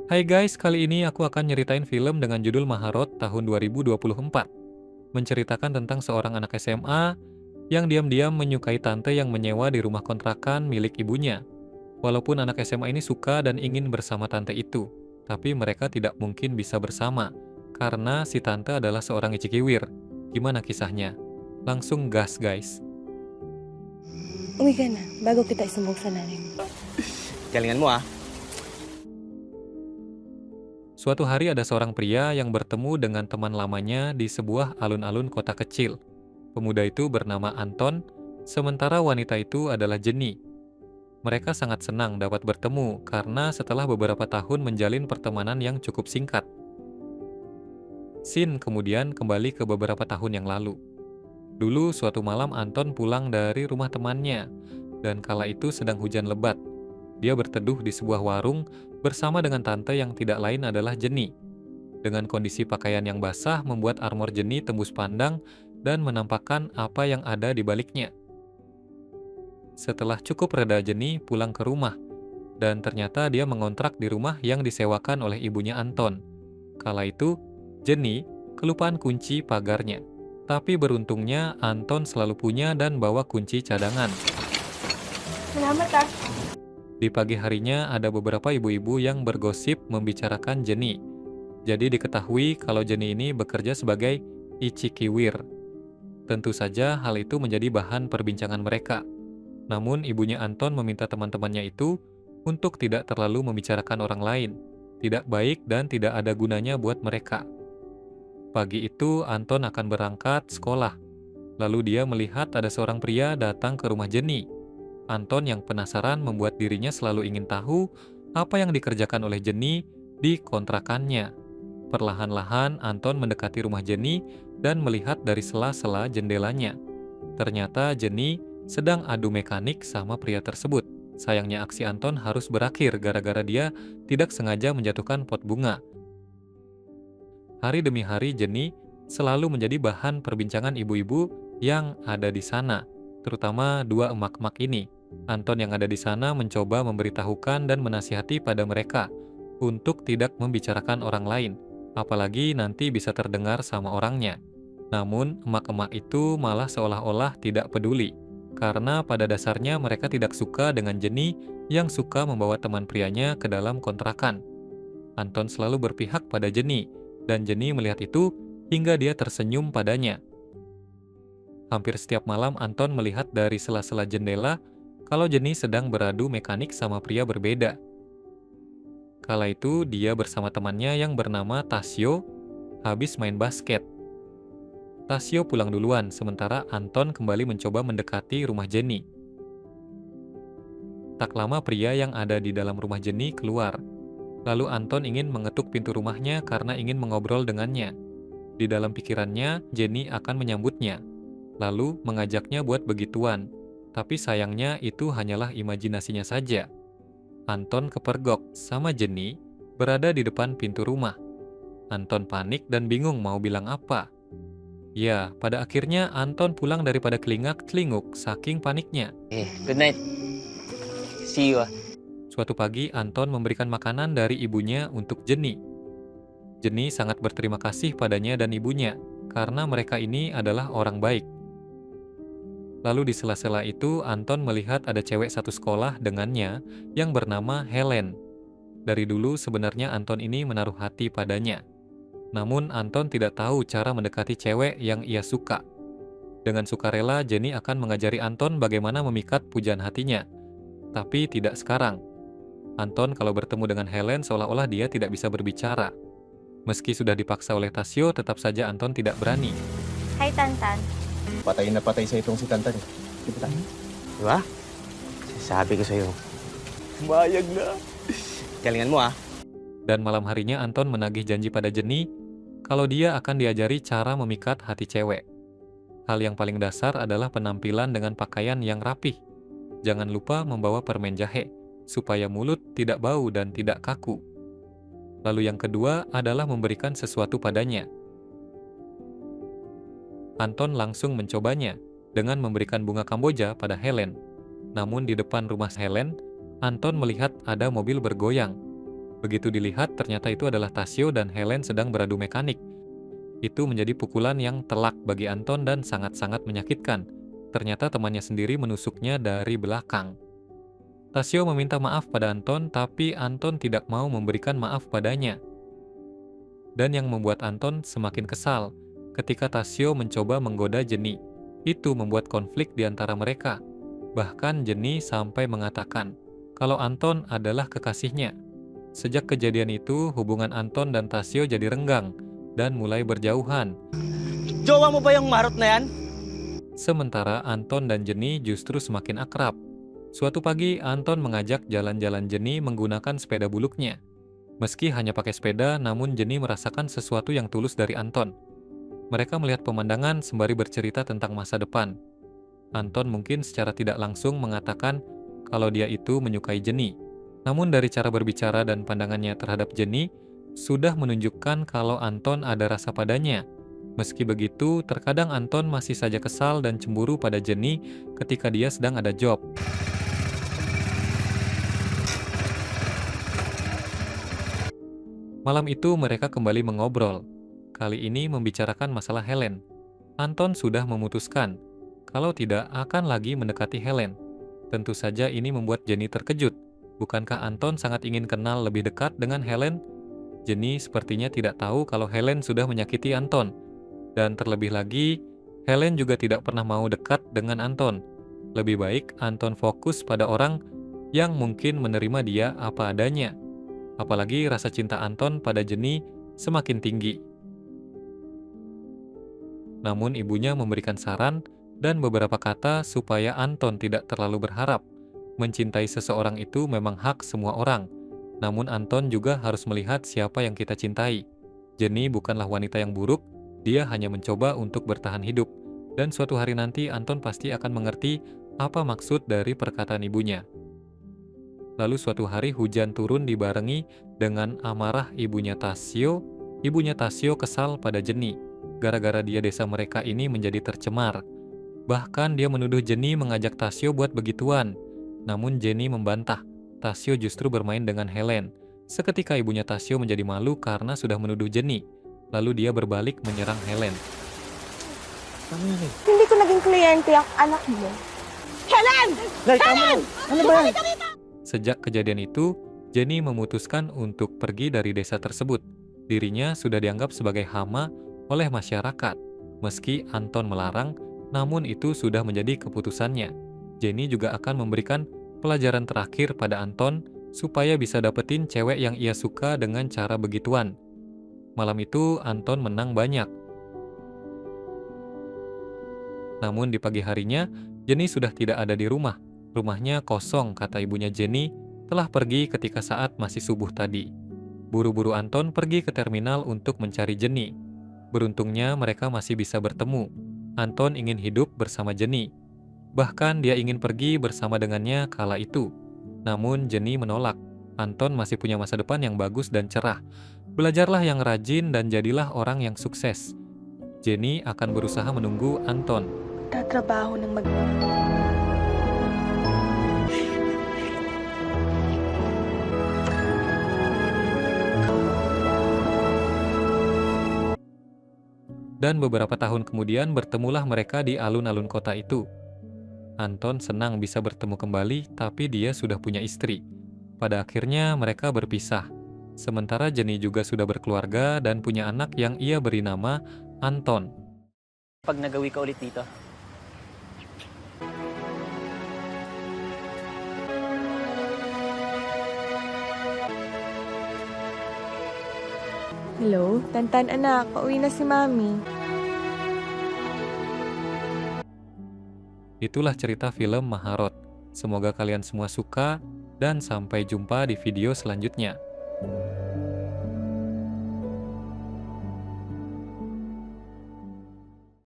Hai guys, kali ini aku akan nyeritain film dengan judul Maharot tahun 2024. Menceritakan tentang seorang anak SMA yang diam-diam menyukai tante yang menyewa di rumah kontrakan milik ibunya. Walaupun anak SMA ini suka dan ingin bersama tante itu, tapi mereka tidak mungkin bisa bersama karena si tante adalah seorang icikiwir. Gimana kisahnya? Langsung gas guys. Uwi ka na, bago kita isumbong sa nanay mo. Galingan mo ah. Suatu hari ada seorang pria yang bertemu dengan teman lamanya di sebuah alun-alun kota kecil. Pemuda itu bernama Anton, sementara wanita itu adalah Jenny. Mereka sangat senang dapat bertemu karena setelah beberapa tahun menjalin pertemanan yang cukup singkat. Scene kemudian kembali ke beberapa tahun yang lalu. Dulu suatu malam Anton pulang dari rumah temannya, dan kala itu sedang hujan lebat. Dia berteduh di sebuah warung bersama dengan tante yang tidak lain adalah Jenny. Dengan kondisi pakaian yang basah membuat armor Jenny tembus pandang dan menampakkan apa yang ada di baliknya. Setelah cukup reda, Jenny pulang ke rumah, dan ternyata dia mengontrak di rumah yang disewakan oleh ibunya Anton. Kala itu, Jenny kelupaan kunci pagarnya. Tapi beruntungnya Anton selalu punya dan bawa kunci cadangan. Salamat ah. Di pagi harinya ada beberapa ibu-ibu yang bergosip membicarakan Jenny. Jadi diketahui kalau Jenny ini bekerja sebagai icikiwir. Tentu saja hal itu menjadi bahan perbincangan mereka. Namun ibunya Anton meminta teman-temannya itu untuk tidak terlalu membicarakan orang lain. Tidak baik dan tidak ada gunanya buat mereka. Pagi itu Anton akan berangkat sekolah. Lalu dia melihat ada seorang pria datang ke rumah Jenny. Anton yang penasaran membuat dirinya selalu ingin tahu apa yang dikerjakan oleh Jenny di kontrakannya. Perlahan-lahan Anton mendekati rumah Jenny dan melihat dari sela-sela jendelanya. Ternyata Jenny sedang adu mekanik sama pria tersebut. Sayangnya aksi Anton harus berakhir gara-gara dia tidak sengaja menjatuhkan pot bunga. Hari demi hari Jenny selalu menjadi bahan perbincangan ibu-ibu yang ada di sana, terutama dua emak-emak ini. Anton yang ada di sana mencoba memberitahukan dan menasihati pada mereka untuk tidak membicarakan orang lain, apalagi nanti bisa terdengar sama orangnya. Namun, emak-emak itu malah seolah-olah tidak peduli, karena pada dasarnya mereka tidak suka dengan Jenny yang suka membawa teman prianya ke dalam kontrakan. Anton selalu berpihak pada Jenny, dan Jenny melihat itu hingga dia tersenyum padanya. Hampir setiap malam Anton melihat dari sela-sela jendela kalau Jenny sedang beradu mekanik sama pria berbeda. Kala itu dia bersama temannya yang bernama Tasyo habis main basket. Tasyo pulang duluan, sementara Anton kembali mencoba mendekati rumah Jenny. Tak lama pria yang ada di dalam rumah Jenny keluar. Lalu Anton ingin mengetuk pintu rumahnya karena ingin mengobrol dengannya. Di dalam pikirannya, Jenny akan menyambutnya, lalu mengajaknya buat begituan. Tapi sayangnya itu hanyalah imajinasinya saja. Anton kepergok sama Jenny berada di depan pintu rumah. Anton panik dan bingung mau bilang apa. Ya, pada akhirnya Anton pulang daripada kelingak-kelinguk saking paniknya. Good night. See you ah. Suatu pagi Anton memberikan makanan dari ibunya untuk Jenny. Jenny sangat berterima kasih padanya dan ibunya karena mereka ini adalah orang baik. Lalu di sela-sela itu, Anton melihat ada cewek satu sekolah dengannya yang bernama Helen. Dari dulu sebenarnya Anton ini menaruh hati padanya. Namun Anton tidak tahu cara mendekati cewek yang ia suka. Dengan sukarela, Jenny akan mengajari Anton bagaimana memikat pujaan hatinya. Tapi tidak sekarang. Anton kalau bertemu dengan Helen seolah-olah dia tidak bisa berbicara. Meski sudah dipaksa oleh Tasyo, tetap saja Anton tidak berani. Hai Tantan. Patay na patay sa itong si Tantan. Di ba tayo? Diba? Sabi ko sa'yo. Mayag na. Galingan mo ah. Dan malam harinya Anton menagih janji pada Jenny kalau dia akan diajari cara memikat hati cewek. Hal yang paling dasar adalah penampilan dengan pakaian yang rapih. Jangan lupa membawa permen jahe, supaya mulut tidak bau dan tidak kaku. Lalu yang kedua adalah memberikan sesuatu padanya. Anton langsung mencobanya dengan memberikan bunga Kamboja pada Helen. Namun di depan rumah Helen, Anton melihat ada mobil bergoyang. Begitu dilihat, ternyata itu adalah Tasio dan Helen sedang beradu mekanik. Itu menjadi pukulan yang telak bagi Anton dan sangat-sangat menyakitkan. Ternyata temannya sendiri menusuknya dari belakang. Tasio meminta maaf pada Anton, tapi Anton tidak mau memberikan maaf padanya. Dan yang membuat Anton semakin kesal ketika Tasio mencoba menggoda Jenny. Itu membuat konflik di antara mereka. Bahkan Jenny sampai mengatakan kalau Anton adalah kekasihnya. Sejak kejadian itu, hubungan Anton dan Tasio jadi renggang dan mulai berjauhan. Jowa mo ba yung marot na yan? Sementara Anton dan Jenny justru semakin akrab. Suatu pagi, Anton mengajak jalan-jalan Jenny menggunakan sepeda buluknya. Meski hanya pakai sepeda, namun Jenny merasakan sesuatu yang tulus dari Anton. Mereka melihat pemandangan sembari bercerita tentang masa depan. Anton mungkin secara tidak langsung mengatakan kalau dia itu menyukai Jenny. Namun dari cara berbicara dan pandangannya terhadap Jenny, sudah menunjukkan kalau Anton ada rasa padanya. Meski begitu, terkadang Anton masih saja kesal dan cemburu pada Jenny ketika dia sedang ada job. Malam itu mereka kembali mengobrol. Kali ini membicarakan masalah Helen. Anton sudah memutuskan kalau tidak akan lagi mendekati Helen. Tentu saja ini membuat Jenny terkejut. Bukankah Anton sangat ingin kenal lebih dekat dengan Helen? Jenny sepertinya tidak tahu kalau Helen sudah menyakiti Anton. Dan terlebih lagi, Helen juga tidak pernah mau dekat dengan Anton. Lebih baik Anton fokus pada orang yang mungkin menerima dia apa adanya. Apalagi rasa cinta Anton pada Jenny semakin tinggi. Namun ibunya memberikan saran dan beberapa kata supaya Anton tidak terlalu berharap. Mencintai seseorang itu memang hak semua orang. Namun Anton juga harus melihat siapa yang kita cintai. Jenny bukanlah wanita yang buruk, dia hanya mencoba untuk bertahan hidup. Dan suatu hari nanti Anton pasti akan mengerti apa maksud dari perkataan ibunya. Lalu suatu hari hujan turun dibarengi dengan amarah ibunya Tasio. Ibunya Tasio kesal pada Jenny. Gara-gara dia desa mereka ini menjadi tercemar. Bahkan dia menuduh Jenny mengajak Tasio buat begituan. Namun Jenny membantah. Tasio justru bermain dengan Helen. Seketika ibunya Tasio menjadi malu karena sudah menuduh Jenny. Lalu dia berbalik menyerang Helen. Hindi ko naging kliyente ang anak mo. Helen! Helen! Ano ba yan? Sejak kejadian itu, Jenny memutuskan untuk pergi dari desa tersebut. Dirinya sudah dianggap sebagai hama oleh masyarakat. Meski Anton melarang, namun itu sudah menjadi keputusannya. Jenny juga akan memberikan pelajaran terakhir pada Anton supaya bisa dapetin cewek yang ia suka dengan cara begituan. Malam itu Anton menang banyak. Namun di pagi harinya, Jenny sudah tidak ada di rumah. Rumahnya kosong, kata ibunya Jenny, telah pergi ketika saat masih subuh tadi. Buru-buru Anton pergi ke terminal untuk mencari Jenny. Beruntungnya mereka masih bisa bertemu. Anton ingin hidup bersama Jenny. Bahkan dia ingin pergi bersama dengannya kala itu. Namun Jenny menolak. Anton masih punya masa depan yang bagus dan cerah. Belajarlah yang rajin dan jadilah orang yang sukses. Jenny akan berusaha menunggu Anton. Tatrabaho ng Dan beberapa tahun kemudian bertemulah mereka di alun-alun kota itu. Anton senang bisa bertemu kembali, tapi dia sudah punya istri. Pada akhirnya mereka berpisah. Sementara Jenny juga sudah berkeluarga dan punya anak yang ia beri nama Anton. Pag nagawi ka ulit dito. Hello? Tantan anak, pauwi na si Mami. Itulah cerita film Maharot. Semoga kalian semua suka dan sampai jumpa di video selanjutnya.